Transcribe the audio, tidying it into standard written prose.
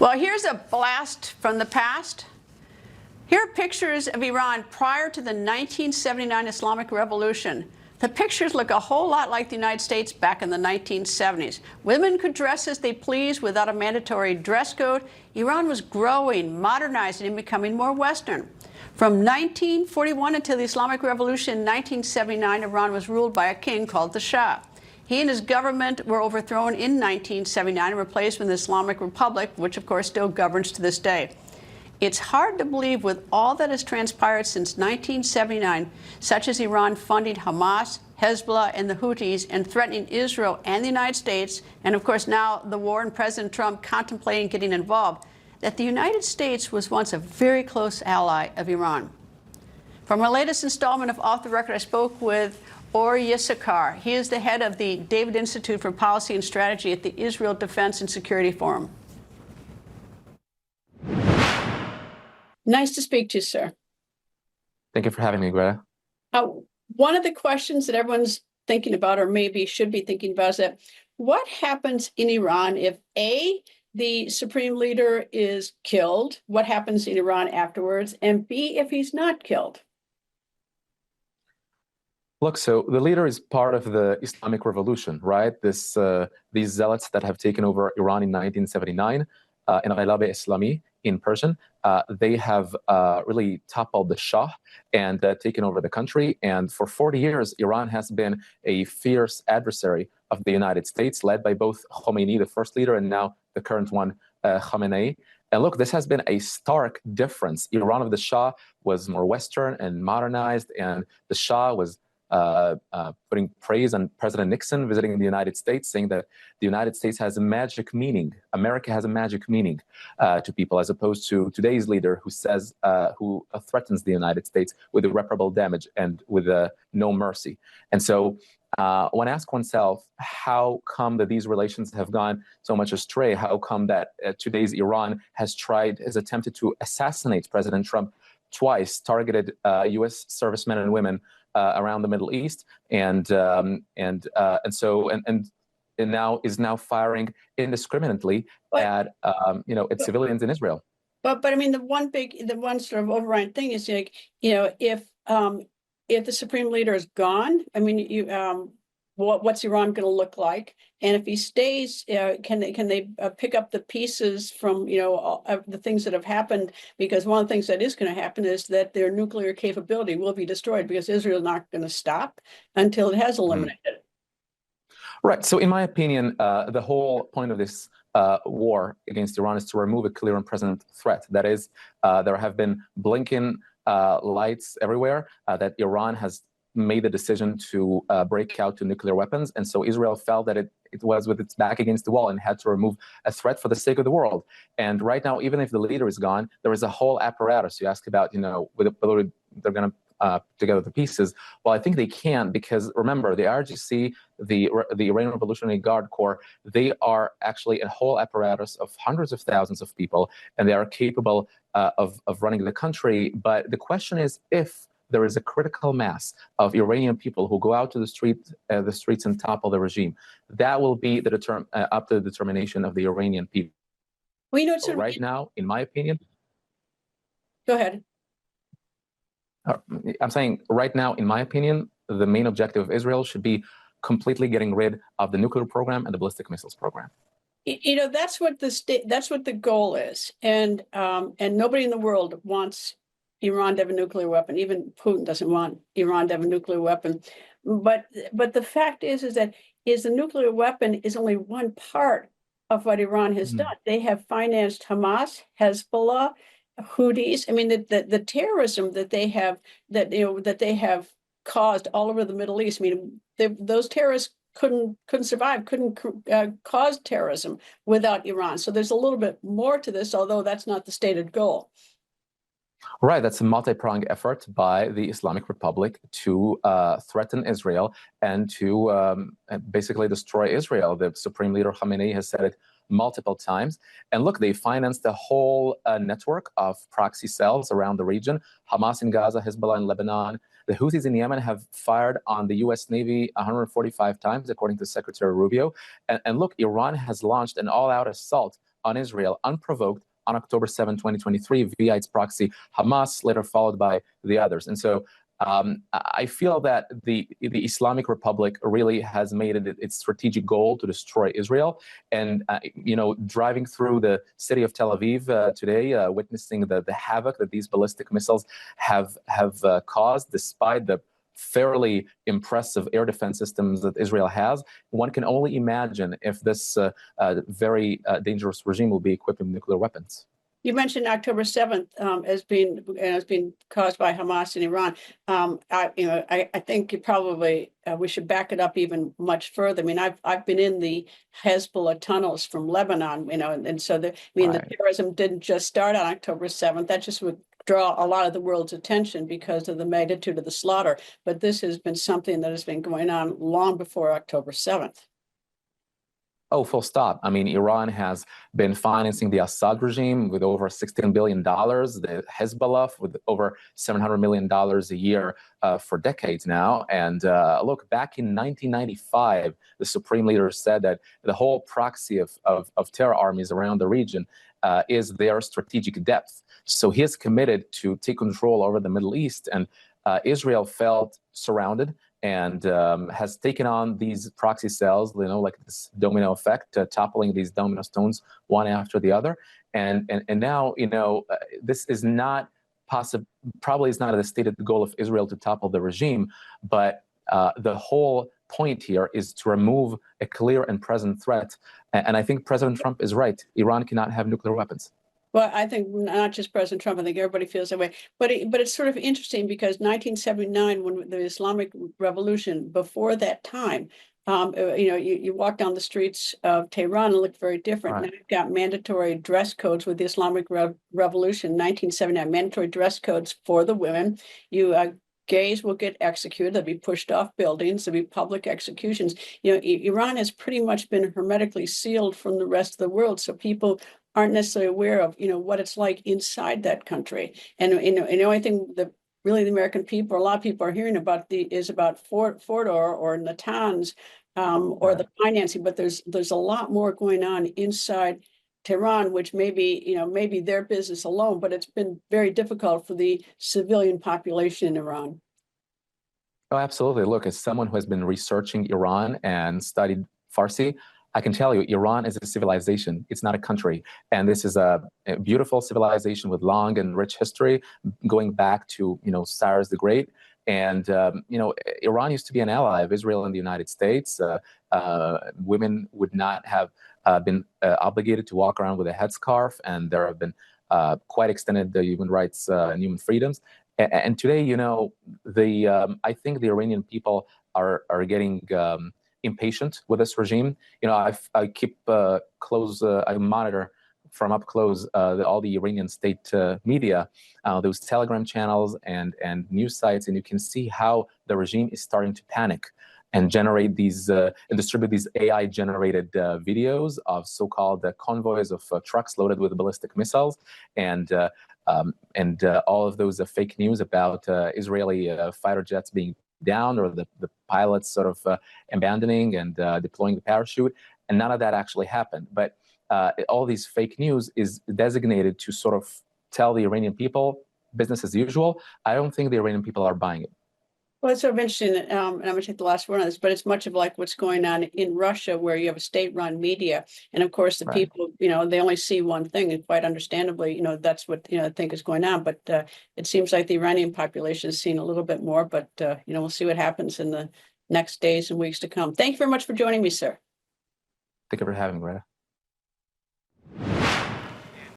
Well, here's a blast from the past. Here are pictures of Iran prior to the 1979 Islamic Revolution. The pictures look a whole lot like the United States back in the 1970s. Women could dress as they pleased without a mandatory dress code. Iran was growing, modernizing, and becoming more Western. From 1941 until the Islamic Revolution in 1979, Iran was ruled by a king called the Shah. He and his government were overthrown in 1979 and replaced with the Islamic Republic, which of course still governs to this day. It's hard to believe with all that has transpired since 1979, such as Iran funding Hamas, Hezbollah, and the Houthis, and threatening Israel and the United States, and of course now the war and President Trump contemplating getting involved, that the United States was once a very close ally of Iran. From our latest installment of Off the Record, I spoke with Or Yissachar. He is the head of the David Institute for Policy and Strategy at the Israel Defense and Security Forum. Nice to speak to you, sir. Thank you for having me, Greta. One of the questions that everyone's thinking about, or maybe should be thinking about, is that what happens in Iran if A, the supreme leader is killed? What happens in Iran afterwards? And B, if he's not killed? Look, so the leader is part of the Islamic Revolution, right? These zealots that have taken over Iran in 1979, Inqilab Islami in Persian, they have really toppled the Shah and taken over the country. And for 40 years, Iran has been a fierce adversary of the United States, led by both Khomeini, the first leader, and now the current one, Khamenei. And look, this has been a stark difference. Iran of the Shah was more Western and modernized, and the Shah was putting praise on President Nixon visiting the United States, saying that the United States has a magic meaning. America has a magic meaning to people, as opposed to today's leader who says, who threatens the United States with irreparable damage and with no mercy. And so one asks oneself, how come that these relations have gone so much astray? How come that today's Iran has attempted to assassinate President Trump twice, targeted U.S. servicemen and women around the Middle East, and now is firing indiscriminately at its civilians in Israel. But I mean, the one sort of overriding thing is, like, if the supreme leader is gone, I mean, what's Iran going to look like? And if he stays, can they pick up the pieces from the things that have happened? Because one of the things that is going to happen is that their nuclear capability will be destroyed, because Israel is not going to stop until it has eliminated it. Right. So in my opinion, the whole point of this war against Iran is to remove a clear and present threat. That is, there have been blinking lights everywhere that Iran has made the decision to break out to nuclear weapons. And so Israel felt that it was with its back against the wall and had to remove a threat for the sake of the world. And right now, even if the leader is gone, there is a whole apparatus. You ask about, whether they're going to put together the pieces. Well, I think they can, because remember, the IRGC, the Iranian Revolutionary Guard Corps, they are actually a whole apparatus of hundreds of thousands of people, and they are capable of running the country. But the question is, if there is a critical mass of Iranian people who go out to the streets and topple the regime, that will be up to the determination of the Iranian people. Well, so right now, in my opinion. Go ahead. I'm saying right now, in my opinion, the main objective of Israel should be completely getting rid of the nuclear program and the ballistic missiles program. That's what the goal is, and nobody in the world wants Iran to have a nuclear weapon. Even Putin doesn't want Iran to have a nuclear weapon. But the fact is that the nuclear weapon is only one part of what Iran has done. They have financed Hamas, Hezbollah, Houthis. I mean, the terrorism that they have caused all over the Middle East. I mean, those terrorists couldn't survive, couldn't cause terrorism without Iran. So there's a little bit more to this, although that's not the stated goal. Right, that's a multi-pronged effort by the Islamic Republic to threaten Israel and to basically destroy Israel. The Supreme Leader Khamenei has said it multiple times. And look, they financed a whole network of proxy cells around the region. Hamas in Gaza, Hezbollah in Lebanon. The Houthis in Yemen have fired on the U.S. Navy 145 times, according to Secretary Rubio. And look, Iran has launched an all-out assault on Israel unprovoked on October 7, 2023, via its proxy Hamas, later followed by the others. And so I feel that the Islamic Republic really has made it its strategic goal to destroy Israel. And, driving through the city of Tel Aviv today, witnessing the havoc that these ballistic missiles have caused, despite the fairly impressive air defense systems that Israel has, one can only imagine if this very dangerous regime will be equipped with nuclear weapons. You mentioned October 7th as being caused by Hamas in Iran. I think we should back it up even much further. I mean, I've been in the Hezbollah tunnels from Lebanon, and so the terrorism didn't just start on October 7th. That just would draw a lot of the world's attention because of the magnitude of the slaughter. But this has been something that has been going on long before October 7th. Oh, full stop. I mean, Iran has been financing the Assad regime with over $16 billion, the Hezbollah with over $700 million a year for decades now. And look, back in 1995, the Supreme Leader said that the whole proxy of terror armies around the region is their strategic depth. So he is committed to take control over the Middle East. And Israel felt surrounded and has taken on these proxy cells, like this domino effect, toppling these domino stones one after the other. And now, this is not possible, probably is not the stated goal of Israel to topple the regime, but the whole point here is to remove a clear and present threat. And I think President Trump is right. Iran cannot have nuclear weapons. Well, I think not just President Trump, I think everybody feels that way. But it's sort of interesting because 1979, when the Islamic Revolution, before that time, you walk down the streets of Tehran and look very different. Right. Now you've got mandatory dress codes with the Islamic Revolution, 1979, mandatory dress codes for the women. Gays will get executed. They'll be pushed off buildings. There'll be public executions. Iran has pretty much been hermetically sealed from the rest of the world. So people aren't necessarily aware of, what it's like inside that country. And, the only thing that really the American people, a lot of people are hearing about is about Fordor or Natanz or the financing, but there's a lot more going on inside Tehran, which maybe their business alone, but it's been very difficult for the civilian population in Iran. Oh, absolutely. Look, as someone who has been researching Iran and studied Farsi, I can tell you, Iran is a civilization. It's not a country. And this is a beautiful civilization with long and rich history, going back to, Cyrus the Great. And, Iran used to be an ally of Israel and the United States. Women would not have been obligated to walk around with a headscarf. And there have been quite extended human rights and human freedoms. And today, I think the Iranian people are getting impatient with this regime. I keep close. I monitor from up close all the Iranian state media, those Telegram channels and news sites, and you can see how the regime is starting to panic and generate these and distribute these AI-generated videos of so-called convoys of trucks loaded with ballistic missiles, and all of those fake news about Israeli fighter jets being down or the pilots sort of abandoning and deploying the parachute. And none of that actually happened. But all these fake news is designated to sort of tell the Iranian people business as usual. I don't think the Iranian people are buying it. Well, it's sort of interesting, and I'm going to take the last word on this, but it's much of like what's going on in Russia, where you have a state-run media, and of course the people, they only see one thing, and quite understandably, that's what I think is going on. But it seems like the Iranian population has seen a little bit more, but we'll see what happens in the next days and weeks to come. Thank you very much for joining me, sir. Thank you for having me, Greta.